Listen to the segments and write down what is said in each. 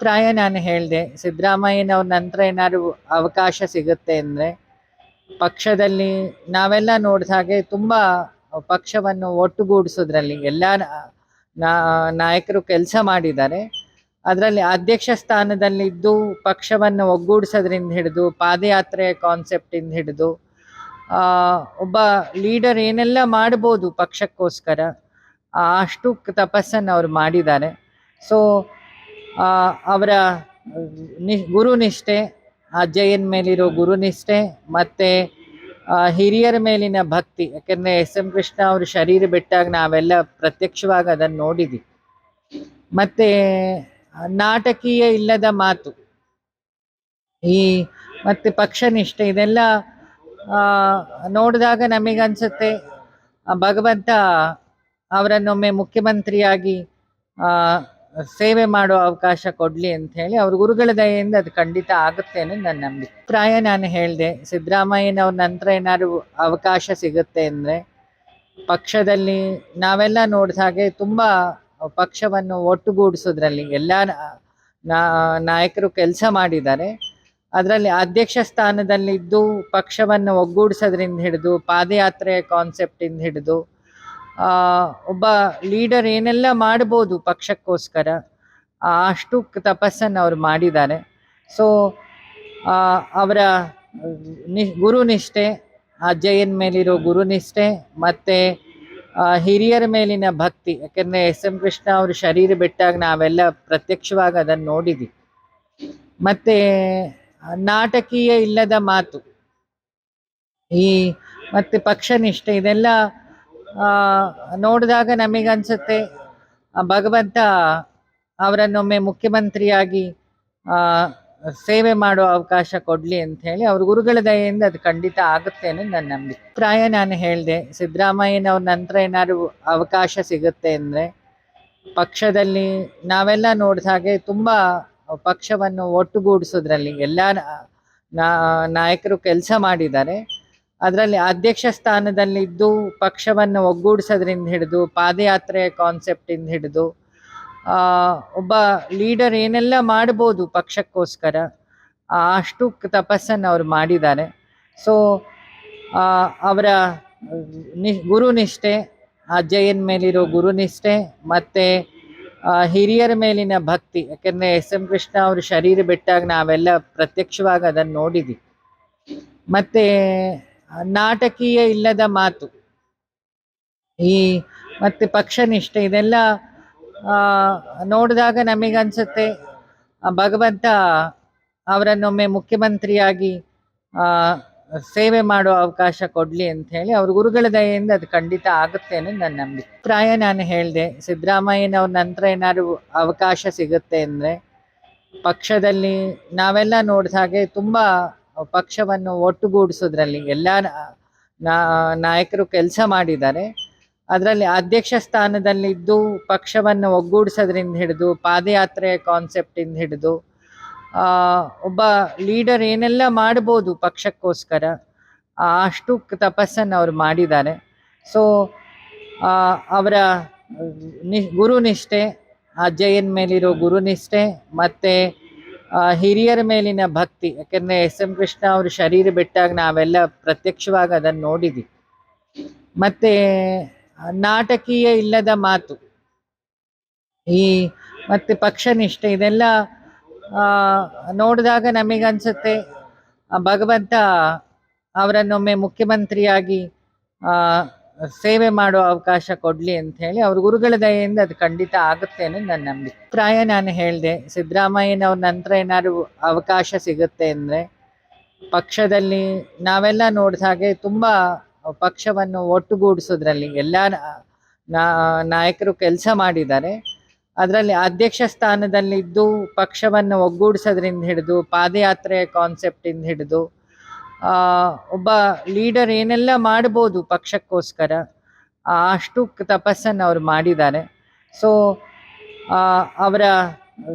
ಪ್ರಾಯ ನಾನು ಹೇಳಿದೆ, ಸಿದ್ದರಾಮಯ್ಯನವ್ರ ನಂತರ ಏನಾದ್ರು ಅವಕಾಶ ಸಿಗುತ್ತೆ ಅಂದರೆ ಪಕ್ಷದಲ್ಲಿ ನಾವೆಲ್ಲ ನೋಡಿದ ಹಾಗೆ ತುಂಬ ಪಕ್ಷವನ್ನು ಒಟ್ಟುಗೂಡಿಸೋದ್ರಲ್ಲಿ ಎಲ್ಲ ನಾಯಕರು ಕೆಲಸ ಮಾಡಿದ್ದಾರೆ. ಅದರಲ್ಲಿ ಅಧ್ಯಕ್ಷ ಸ್ಥಾನದಲ್ಲಿದ್ದು ಪಕ್ಷವನ್ನು ಒಗ್ಗೂಡಿಸೋದ್ರಿಂದ ಹಿಡಿದು ಪಾದಯಾತ್ರೆ ಕಾನ್ಸೆಪ್ಟಿಂದ ಹಿಡಿದು ಒಬ್ಬ ಲೀಡರ್ ಏನೆಲ್ಲ ಮಾಡ್ಬೋದು ಪಕ್ಷಕ್ಕೋಸ್ಕರ ಅಷ್ಟು ತಪಸ್ಸನ್ನು ಅವ್ರು ಮಾಡಿದ್ದಾರೆ. ಸೊ ಅವರ ಗುರುನಿಷ್ಠೆ, ಅಜ್ಜಯ್ಯನ ಮೇಲಿರೋ ಗುರುನಿಷ್ಠೆ ಮತ್ತು ಹಿರಿಯರ ಮೇಲಿನ ಭಕ್ತಿ, ಯಾಕೆಂದರೆ ಎಸ್ ಎಂ ಕೃಷ್ಣ ಅವರು ಶರೀರ ಬಿಟ್ಟಾಗ ನಾವೆಲ್ಲ ಪ್ರತ್ಯಕ್ಷವಾಗಿ ಅದನ್ನು ನೋಡಿದ್ವಿ. ಮತ್ತು ನಾಟಕೀಯ ಇಲ್ಲದ ಮಾತು, ಈ ಮತ್ತು ಪಕ್ಷನಿಷ್ಠೆ, ಇದೆಲ್ಲ ನೋಡಿದಾಗ ನಮಗನ್ಸುತ್ತೆ ಭಗವಂತ ಅವರನ್ನೊಮ್ಮೆ ಮುಖ್ಯಮಂತ್ರಿಯಾಗಿ ಸೇವೆ ಮಾಡೋ ಅವಕಾಶ ಕೊಡಲಿ ಅಂತ ಹೇಳಿ ಅವ್ರ ಗುರುಗಳ ದಯೆಯಿಂದ ಅದು ಖಂಡಿತ ಆಗುತ್ತೆ ಅನ್ನೋದು ನನ್ನ ನಂಬಿಕೆ. ಪ್ರಾಯ ನಾನು ಹೇಳಿದೆ, ಸಿದ್ದರಾಮಯ್ಯನವ್ರ ನಂತರ ಏನಾದ್ರು ಅವಕಾಶ ಸಿಗುತ್ತೆ ಅಂದರೆ ಪಕ್ಷದಲ್ಲಿ ನಾವೆಲ್ಲ ನೋಡಿದ ಹಾಗೆ ತುಂಬ ಪಕ್ಷವನ್ನು ಒಟ್ಟುಗೂಡಿಸೋದ್ರಲ್ಲಿ ಎಲ್ಲ ನಾಯಕರು ಕೆಲಸ ಮಾಡಿದ್ದಾರೆ. ಅದರಲ್ಲಿ ಅಧ್ಯಕ್ಷ ಸ್ಥಾನದಲ್ಲಿದ್ದು ಪಕ್ಷವನ್ನು ಒಗ್ಗೂಡಿಸೋದ್ರಿಂದ ಹಿಡಿದು ಪಾದಯಾತ್ರೆ ಕಾನ್ಸೆಪ್ಟಿಂದ ಹಿಡಿದು ಒಬ್ಬ ಲೀಡರ್ ಏನೆಲ್ಲ ಮಾಡ್ಬೋದು ಪಕ್ಷಕ್ಕೋಸ್ಕರ ಅಷ್ಟು ತಪಸ್ಸನ್ನು ಅವ್ರು ಮಾಡಿದ್ದಾರೆ. ಸೊ ಅವರ ಗುರುನಿಷ್ಠೆ, ಅಜ್ಜಯ್ಯನ ಮೇಲಿರೋ ಗುರುನಿಷ್ಠೆ ಮತ್ತು ಹಿರಿಯರ ಮೇಲಿನ ಭಕ್ತಿ, ಯಾಕೆಂದರೆ ಎಸ್ ಎಂ ಕೃಷ್ಣ ಅವರು ಶರೀರ ಬಿಟ್ಟಾಗ ನಾವೆಲ್ಲ ಪ್ರತ್ಯಕ್ಷವಾಗಿ ಅದನ್ನು ನೋಡಿದ್ವಿ. ಮತ್ತು ನಾಟಕೀಯ ಇಲ್ಲದ ಮಾತು, ಈ ಮತ್ತು ಪಕ್ಷನಿಷ್ಠೆ, ಇದೆಲ್ಲ ನೋಡಿದಾಗ ನಮಗನ್ಸುತ್ತೆ ಭಗವಂತ ಅವರನ್ನೊಮ್ಮೆ ಮುಖ್ಯಮಂತ್ರಿಯಾಗಿ ಸೇವೆ ಮಾಡೋ ಅವಕಾಶ ಕೊಡಲಿ ಅಂತ ಹೇಳಿ ಅವ್ರ ಗುರುಗಳ ದಯೆಯಿಂದ ಅದು ಖಂಡಿತ ಆಗುತ್ತೆ ಅನ್ನೋದು ನನ್ನ ನಂಬಿಕೆ. ಪ್ರಾಯ ನಾನು ಹೇಳಿದೆ, ಸಿದ್ದರಾಮಯ್ಯನವ್ರ ನಂತರ ಏನಾದ್ರು ಅವಕಾಶ ಸಿಗುತ್ತೆ ಅಂದರೆ ಪಕ್ಷದಲ್ಲಿ ನಾವೆಲ್ಲ ನೋಡಿದ ಹಾಗೆ ತುಂಬ ಪಕ್ಷವನ್ನು ಒಟ್ಟುಗೂಡಿಸೋದ್ರಲ್ಲಿ ಎಲ್ಲ ನಾಯಕರು ಕೆಲಸ ಮಾಡಿದ್ದಾರೆ. ಅದರಲ್ಲಿ ಅಧ್ಯಕ್ಷ ಸ್ಥಾನದಲ್ಲಿದ್ದು ಪಕ್ಷವನ್ನು ಒಗ್ಗೂಡಿಸೋದ್ರಿಂದ ಹಿಡಿದು ಪಾದಯಾತ್ರೆ ಕಾನ್ಸೆಪ್ಟಿಂದ ಹಿಡಿದು ಒಬ್ಬ ಲೀಡರ್ ಏನೆಲ್ಲ ಮಾಡ್ಬೋದು ಪಕ್ಷಕ್ಕೋಸ್ಕರ ಅಷ್ಟು ತಪಸ್ಸನ್ನು ಅವ್ರು ಮಾಡಿದ್ದಾರೆ. ಸೊ ಅವರ ಗುರುನಿಷ್ಠೆ, ಅಜ್ಜಯ್ಯನ ಮೇಲಿರೋ ಗುರುನಿಷ್ಠೆ ಮತ್ತು ಹಿರಿಯರ ಮೇಲಿನ ಭಕ್ತಿ, ಯಾಕೆಂದರೆ ಎಸ್ ಎಂ ಕೃಷ್ಣ ಅವರು ಶರೀರ ಬಿಟ್ಟಾಗ ನಾವೆಲ್ಲ ಪ್ರತ್ಯಕ್ಷವಾಗಿ ಅದನ್ನು ನೋಡಿದ್ವಿ. ಮತ್ತು ನಾಟಕೀಯ ಇಲ್ಲದ ಮಾತು, ಈ ಮತ್ತು ಪಕ್ಷನಿಷ್ಠೆ, ಇದೆಲ್ಲ ನೋಡಿದಾಗ ನಮಗನ್ಸುತ್ತೆ ಭಗವಂತ ಅವರನ್ನೊಮ್ಮೆ ಮುಖ್ಯಮಂತ್ರಿಯಾಗಿ ಸೇವೆ ಮಾಡೋ ಅವಕಾಶ ಕೊಡಲಿ ಅಂತ ಹೇಳಿ ಅವ್ರ ಗುರುಗಳ ದಯೆಯಿಂದ ಅದು ಖಂಡಿತ ಆಗುತ್ತೆ ಅನ್ನೋದು ನನ್ನ ನಂಬಿಕೆ. ಪ್ರಾಯ ನಾನು ಹೇಳಿದೆ, ಸಿದ್ದರಾಮಯ್ಯನವ್ರ ನಂತರ ಏನಾದ್ರು ಅವಕಾಶ ಸಿಗುತ್ತೆ ಅಂದರೆ ಪಕ್ಷದಲ್ಲಿ ನಾವೆಲ್ಲ ನೋಡಿದ ಹಾಗೆ ತುಂಬ ಪಕ್ಷವನ್ನು ಒಟ್ಟುಗೂಡಿಸೋದ್ರಲ್ಲಿ ಎಲ್ಲ ನಾಯಕರು ಕೆಲಸ ಮಾಡಿದ್ದಾರೆ. ಅದರಲ್ಲಿ ಅಧ್ಯಕ್ಷ ಸ್ಥಾನದಲ್ಲಿದ್ದು ಪಕ್ಷವನ್ನು ಒಗ್ಗೂಡಿಸೋದ್ರಿಂದ ಹಿಡಿದು ಪಾದಯಾತ್ರೆ ಕಾನ್ಸೆಪ್ಟಿಂದ ಹಿಡಿದು ಒಬ್ಬ ಲೀಡರ್ ಏನೆಲ್ಲ ಮಾಡ್ಬೋದು ಪಕ್ಷಕ್ಕೋಸ್ಕರ ಅಷ್ಟು ತಪಸ್ಸನ್ನು ಅವ್ರು ಮಾಡಿದ್ದಾರೆ. ಸೊ ಅವರ ಗುರುನಿಷ್ಠೆ, ಅಜ್ಜಯ್ಯನ ಮೇಲಿರೋ ಗುರುನಿಷ್ಠೆ ಮತ್ತು ಹಿರಿಯರ ಮೇಲಿನ ಭಕ್ತಿ, ಯಾಕೆಂದರೆ ಎಸ್ ಎಂ ಕೃಷ್ಣ ಅವರು ಶರೀರ ಬಿಟ್ಟಾಗ ನಾವೆಲ್ಲ ಪ್ರತ್ಯಕ್ಷವಾಗಿ ಅದನ್ನು ನೋಡಿದ್ವಿ. ಮತ್ತು ನಾಟಕೀಯ ಇಲ್ಲದ ಮಾತು, ಈ ಮತ್ತು ಪಕ್ಷನಿಷ್ಠೆ, ಇದೆಲ್ಲ ನೋಡಿದಾಗ ನಮಗನ್ಸುತ್ತೆ ಭಗವಂತ ಅವರನ್ನೊಮ್ಮೆ ಮುಖ್ಯಮಂತ್ರಿಯಾಗಿ ಸೇವೆ ಮಾಡೋ ಅವಕಾಶ ಕೊಡಲಿ ಅಂತ ಹೇಳಿ ಅವ್ರ ಗುರುಗಳ ದಯೆಯಿಂದ ಅದು ಖಂಡಿತ ಆಗುತ್ತೆ ಅನ್ನೋದು ನನ್ನ ನಂಬಿಕೆ. ಪ್ರಾಯ ನಾನು ಹೇಳಿದೆ, ಸಿದ್ದರಾಮಯ್ಯನವ್ರ ನಂತರ ಏನಾದ್ರು ಅವಕಾಶ ಸಿಗುತ್ತೆ ಅಂದರೆ ಪಕ್ಷದಲ್ಲಿ ನಾವೆಲ್ಲ ನೋಡಿದ ಹಾಗೆ ತುಂಬ ಪಕ್ಷವನ್ನು ಒಟ್ಟುಗೂಡಿಸೋದ್ರಲ್ಲಿ ಎಲ್ಲ ನಾಯಕರು ಕೆಲಸ ಮಾಡಿದ್ದಾರೆ. ಅದರಲ್ಲಿ ಅಧ್ಯಕ್ಷ ಸ್ಥಾನದಲ್ಲಿದ್ದು ಪಕ್ಷವನ್ನು ಒಗ್ಗೂಡಿಸೋದ್ರಿಂದ ಹಿಡಿದು ಪಾದಯಾತ್ರೆ ಕಾನ್ಸೆಪ್ಟಿಂದ ಹಿಡಿದು ಒಬ್ಬ ಲೀಡರ್ ಏನೆಲ್ಲ ಮಾಡ್ಬೋದು ಪಕ್ಷಕ್ಕೋಸ್ಕರ ಅಷ್ಟು ತಪಸ್ಸನ್ನು ಅವ್ರು ಮಾಡಿದ್ದಾರೆ. ಸೊ ಅವರ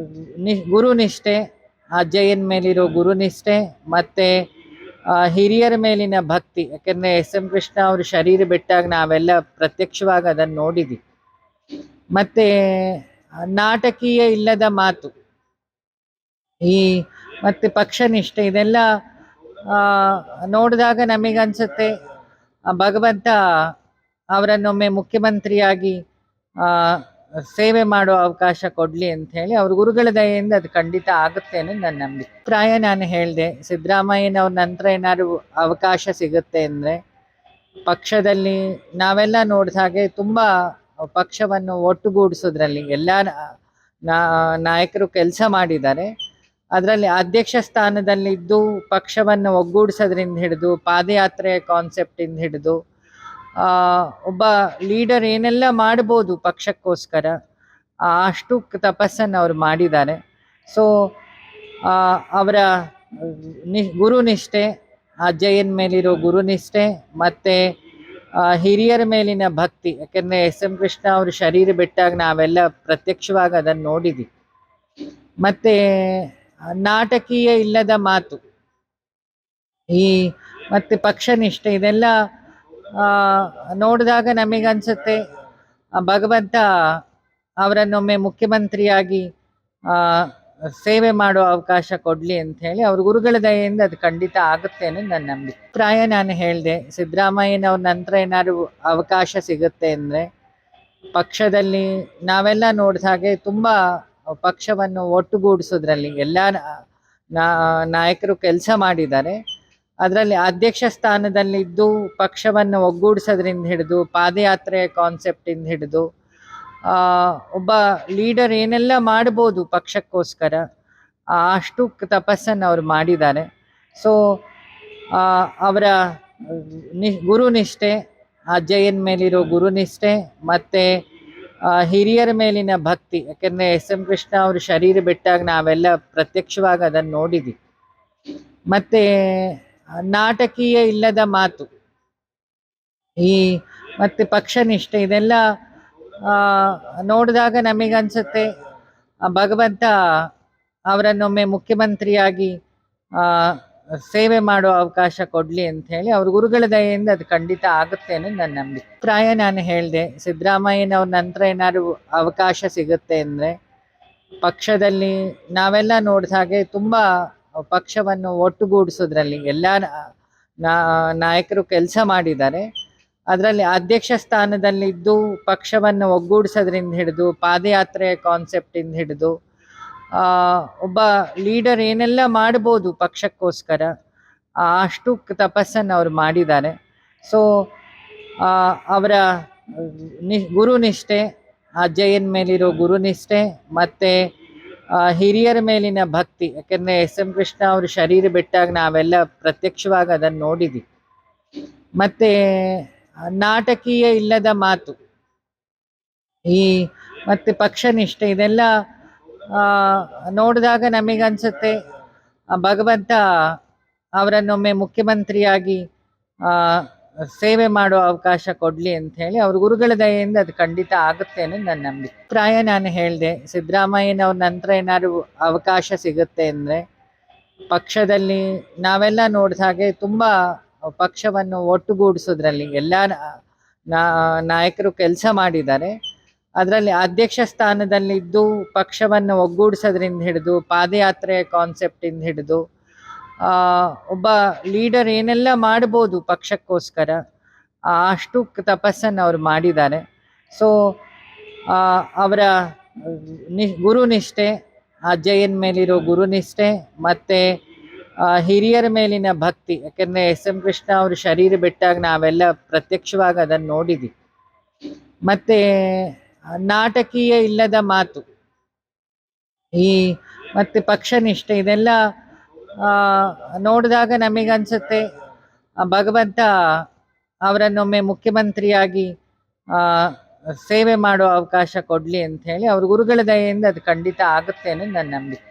ಗುರುನಿಷ್ಠೆ, ಅಜ್ಜಯ್ಯನ ಮೇಲಿರೋ ಗುರುನಿಷ್ಠೆ ಮತ್ತು ಹಿರಿಯರ ಮೇಲಿನ ಭಕ್ತಿ, ಯಾಕೆಂದರೆ ಎಸ್ ಎಂ ಕೃಷ್ಣ ಅವರು ಶರೀರ ಬಿಟ್ಟಾಗ ನಾವೆಲ್ಲ ಪ್ರತ್ಯಕ್ಷವಾಗಿ ಅದನ್ನು ನೋಡಿದ್ವಿ. ಮತ್ತು ನಾಟಕೀಯ ಇಲ್ಲದ ಮಾತು, ಈ ಮತ್ತೆ ಪಕ್ಷ ನಿಷ್ಠೆ ಇದೆಲ್ಲ ಆ, ನೋಡಿದಾಗ ನಮಗನ್ಸುತ್ತೆ ಭಗವಂತ ಅವರನ್ನೊಮ್ಮೆ ಮುಖ್ಯಮಂತ್ರಿಯಾಗಿ ಆ, ಸೇವೆ ಮಾಡೋ ಅವಕಾಶ ಕೊಡ್ಲಿ ಅಂತ ಹೇಳಿ ಅವ್ರ ಗುರುಗಳ ದಯೆಯಿಂದ ಅದು ಖಂಡಿತ ಆಗುತ್ತೆ ಅನ್ನೋದು ನನ್ನ ನಂಬಿಕೆ. ಪ್ರಾಯ ನಾನು ಹೇಳಿದೆ, ಸಿದ್ದರಾಮಯ್ಯನವ್ರ ನಂತರ ಏನಾದ್ರು ಅವಕಾಶ ಸಿಗುತ್ತೆ ಅಂದ್ರೆ ಪಕ್ಷದಲ್ಲಿ ನಾವೆಲ್ಲ ನೋಡಿದ ಹಾಗೆ ತುಂಬಾ ಪಕ್ಷವನ್ನು ಒಟ್ಟುಗೂಡಿಸೋದ್ರಲ್ಲಿ ಎಲ್ಲ ನಾಯಕರು ಕೆಲಸ ಮಾಡಿದ್ದಾರೆ. ಅದರಲ್ಲಿ ಅಧ್ಯಕ್ಷ ಸ್ಥಾನದಲ್ಲಿದ್ದು ಪಕ್ಷವನ್ನು ಒಗ್ಗೂಡಿಸೋದ್ರಿಂದ ಹಿಡಿದು ಪಾದಯಾತ್ರೆ ಕಾನ್ಸೆಪ್ಟಿಂದ ಹಿಡಿದು ಆ, ಒಬ್ಬ ಲೀಡರ್ ಏನೆಲ್ಲ ಮಾಡ್ಬೋದು ಪಕ್ಷಕ್ಕೋಸ್ಕರ ಅಷ್ಟು ತಪಸ್ಸನ್ನು ಅವ್ರು ಮಾಡಿದ್ದಾರೆ. ಸೊ ಅವರ ಗುರುನಿಷ್ಠೆ, ಅಜ್ಜಯ್ಯನ ಮೇಲಿರೋ ಗುರುನಿಷ್ಠೆ ಮತ್ತೆ ಹಿರಿಯರ ಮೇಲಿನ ಭಕ್ತಿ, ಯಾಕೆಂದ್ರೆ ಎಸ್ ಎಂ ಕೃಷ್ಣ ಅವರು ಶರೀರ ಬಿಟ್ಟಾಗ ನಾವೆಲ್ಲ ಪ್ರತ್ಯಕ್ಷವಾಗಿ ಅದನ್ನು ನೋಡಿದ್ವಿ. ಮತ್ತೆ ನಾಟಕೀಯ ಇಲ್ಲದ ಮಾತು, ಈ ಮತ್ತೆ ಪಕ್ಷ ನಿಷ್ಠೆ ಇದೆಲ್ಲ ಆ, ನೋಡಿದಾಗ ನಮಗನ್ಸುತ್ತೆ ಭಗವಂತ ಅವರನ್ನೊಮ್ಮೆ ಮುಖ್ಯಮಂತ್ರಿಯಾಗಿ ಆ, ಸೇವೆ ಮಾಡೋ ಅವಕಾಶ ಕೊಡ್ಲಿ ಅಂತ ಹೇಳಿ ಅವ್ರ ಗುರುಗಳ ದಯೆಯಿಂದ ಅದು ಖಂಡಿತ ಆಗುತ್ತೆ ಅನ್ನೋದು ನನ್ನ ನಂಬಿಕೆ. ಪ್ರಾಯ ನಾನು ಹೇಳಿದೆ, ಸಿದ್ದರಾಮಯ್ಯನವ್ರ ನಂತರ ಏನಾದ್ರು ಅವಕಾಶ ಸಿಗುತ್ತೆ ಅಂದ್ರೆ ಪಕ್ಷದಲ್ಲಿ ನಾವೆಲ್ಲ ನೋಡಿದ ಹಾಗೆ ತುಂಬಾ ಪಕ್ಷವನ್ನು ಒಟ್ಟುಗೂಡಿಸೋದ್ರಲ್ಲಿ ಎಲ್ಲ ನಾಯಕರು ಕೆಲಸ ಮಾಡಿದ್ದಾರೆ. ಅದರಲ್ಲಿ ಅಧ್ಯಕ್ಷ ಸ್ಥಾನದಲ್ಲಿದ್ದು ಪಕ್ಷವನ್ನು ಒಗ್ಗೂಡಿಸೋದ್ರಿಂದ ಹಿಡಿದು ಪಾದಯಾತ್ರೆ ಕಾನ್ಸೆಪ್ಟಿಂದ ಹಿಡಿದು ಒಬ್ಬ ಲೀಡರ್ ಏನೆಲ್ಲ ಮಾಡ್ಬೋದು ಪಕ್ಷಕ್ಕೋಸ್ಕರ ಅಷ್ಟು ತಪಸ್ಸನ್ನು ಅವ್ರು ಮಾಡಿದ್ದಾರೆ. ಸೊ ಅವರ ಗುರುನಿಷ್ಠೆ, ಅಜ್ಜಯ್ಯನ ಮೇಲಿರೋ ಗುರುನಿಷ್ಠೆ ಮತ್ತೆ ಹಿರಿಯರ ಮೇಲಿನ ಭಕ್ತಿ, ಯಾಕೆಂದ್ರೆ ಎಸ್ ಎಂ ಕೃಷ್ಣ ಅವರು ಶರೀರ ಬಿಟ್ಟಾಗ ನಾವೆಲ್ಲ ಪ್ರತ್ಯಕ್ಷವಾಗಿ ಅದನ್ನು ನೋಡಿದ್ವಿ. ಮತ್ತೆ ನಾಟಕೀಯ ಇಲ್ಲದ ಮಾತು, ಈ ಮತ್ತೆ ಪಕ್ಷ ನಿಷ್ಠೆ ಇದೆಲ್ಲ ಆ, ನೋಡಿದಾಗ ನಮಗನ್ಸುತ್ತೆ ಭಗವಂತ ಅವರನ್ನೊಮ್ಮೆ ಮುಖ್ಯಮಂತ್ರಿಯಾಗಿ ಆ, ಸೇವೆ ಮಾಡೋ ಅವಕಾಶ ಕೊಡ್ಲಿ ಅಂತ ಹೇಳಿ ಅವ್ರ ಗುರುಗಳ ದಯೆಯಿಂದ ಅದು ಖಂಡಿತ ಆಗುತ್ತೆ ಅನ್ನೋದು ನನ್ನ ನಂಬಿಕೆ. ಪ್ರಾಯ ನಾನು ಹೇಳಿದೆ, ಸಿದ್ದರಾಮಯ್ಯನವ್ರ ನಂತರ ಏನಾದ್ರು ಅವಕಾಶ ಸಿಗುತ್ತೆ ಅಂದ್ರೆ ಪಕ್ಷದಲ್ಲಿ ನಾವೆಲ್ಲ ನೋಡಿದ ಹಾಗೆ ತುಂಬಾ ಪಕ್ಷವನ್ನು ಒಟ್ಟುಗೂಡಿಸೋದ್ರಲ್ಲಿ ಎಲ್ಲ ನಾಯಕರು ಕೆಲಸ ಮಾಡಿದ್ದಾರೆ. ಅದರಲ್ಲಿ ಅಧ್ಯಕ್ಷ ಸ್ಥಾನದಲ್ಲಿದ್ದು ಪಕ್ಷವನ್ನು ಒಗ್ಗೂಡಿಸೋದ್ರಿಂದ ಹಿಡಿದು ಪಾದಯಾತ್ರೆ ಕಾನ್ಸೆಪ್ಟಿಂದ ಹಿಡಿದು ಒಬ್ಬ ಲೀಡರ್ ಏನೆಲ್ಲ ಮಾಡ್ಬೋದು ಪಕ್ಷಕ್ಕೋಸ್ಕರ ಅಷ್ಟು ತಪಸ್ಸನ್ನು ಅವ್ರು ಮಾಡಿದ್ದಾರೆ. ಸೊ ಅವರ ಗುರುನಿಷ್ಠೆ, ಅಜ್ಜಯ್ಯನ ಮೇಲಿರೋ ಗುರುನಿಷ್ಠೆ ಮತ್ತೆ ಹಿರಿಯರ ಮೇಲಿನ ಭಕ್ತಿ, ಯಾಕೆಂದ್ರೆ ಎಸ್ ಎಂ ಕೃಷ್ಣ ಅವರು ಶರೀರ ಬಿಟ್ಟಾಗ ನಾವೆಲ್ಲ ಪ್ರತ್ಯಕ್ಷವಾಗಿ ಅದನ್ನು ನೋಡಿದ್ವಿ. ಮತ್ತೆ ನಾಟಕೀಯ ಇಲ್ಲದ ಮಾತು, ಈ ಮತ್ತೆ ಪಕ್ಷ ನಿಷ್ಠೆ ಇದೆಲ್ಲ ನೋಡಿದಾಗ ನಮಗನ್ಸುತ್ತೆ ಭಗವಂತ ಅವರನ್ನೊಮ್ಮೆ ಮುಖ್ಯಮಂತ್ರಿಯಾಗಿ ಆ, ಸೇವೆ ಮಾಡೋ ಅವಕಾಶ ಕೊಡ್ಲಿ ಅಂತ ಹೇಳಿ ಅವ್ರ ಗುರುಗಳ ದಯೆಯಿಂದ ಅದು ಖಂಡಿತ ಆಗುತ್ತೆ ಅನ್ನೋದು ನನ್ನ ನಂಬಿಕೆ. ಪ್ರಾಯ ನಾನು ಹೇಳಿದೆ, ಸಿದ್ದರಾಮಯ್ಯನವ್ರ ನಂತರ ಏನಾದ್ರು ಅವಕಾಶ ಸಿಗುತ್ತೆ ಅಂದ್ರೆ ಪಕ್ಷದಲ್ಲಿ ನಾವೆಲ್ಲ ನೋಡಿದ ಹಾಗೆ ತುಂಬಾ ಪಕ್ಷವನ್ನು ಒಟ್ಟುಗೂಡಿಸೋದ್ರಲ್ಲಿ ಎಲ್ಲ ನಾಯಕರು ಕೆಲಸ ಮಾಡಿದ್ದಾರೆ. ಅದರಲ್ಲಿ ಅಧ್ಯಕ್ಷ ಸ್ಥಾನದಲ್ಲಿದ್ದು ಪಕ್ಷವನ್ನು ಒಗ್ಗೂಡಿಸೋದ್ರಿಂದ ಹಿಡಿದು ಪಾದಯಾತ್ರೆ ಕಾನ್ಸೆಪ್ಟಿಂದ ಹಿಡಿದು ಒಬ್ಬ ಲೀಡರ್ ಏನೆಲ್ಲ ಮಾಡ್ಬೋದು ಪಕ್ಷಕ್ಕೋಸ್ಕರ ಅಷ್ಟು ತಪಸ್ಸನ್ನು ಅವ್ರು ಮಾಡಿದ್ದಾರೆ. ಸೊ ಅವರ ಗುರುನಿಷ್ಠೆ, ಅಜ್ಜಯ್ಯನ ಮೇಲಿರೋ ಗುರುನಿಷ್ಠೆ ಮತ್ತೆ ಹಿರಿಯರ ಮೇಲಿನ ಭಕ್ತಿ, ಯಾಕೆಂದ್ರೆ ಎಸ್ ಎಂ ಕೃಷ್ಣ ಅವರು ಶರೀರ ಬಿಟ್ಟಾಗ ನಾವೆಲ್ಲ ಪ್ರತ್ಯಕ್ಷವಾಗಿ ಅದನ್ನು ನೋಡಿದ್ವಿ. ಮತ್ತೆ ನಾಟಕೀಯ ಇಲ್ಲದ ಮಾತು, ಈ ಮತ್ತೆ ಪಕ್ಷ ನಿಷ್ಠೆ ಇದೆಲ್ಲ ನೋಡಿದಾಗ ನಮಗನ್ಸುತ್ತೆ ಭಗವಂತ ಅವರನ್ನೊಮ್ಮೆ ಮುಖ್ಯಮಂತ್ರಿಯಾಗಿ ಸೇವೆ ಮಾಡೋ ಅವಕಾಶ ಕೊಡ್ಲಿ ಅಂತ ಹೇಳಿ ಅವ್ರ ಗುರುಗಳ ದಯೆಯಿಂದ ಅದು ಖಂಡಿತ ಆಗುತ್ತೆ ಅನ್ನೋದು ನನ್ನ ನಂಬಿಕೆ.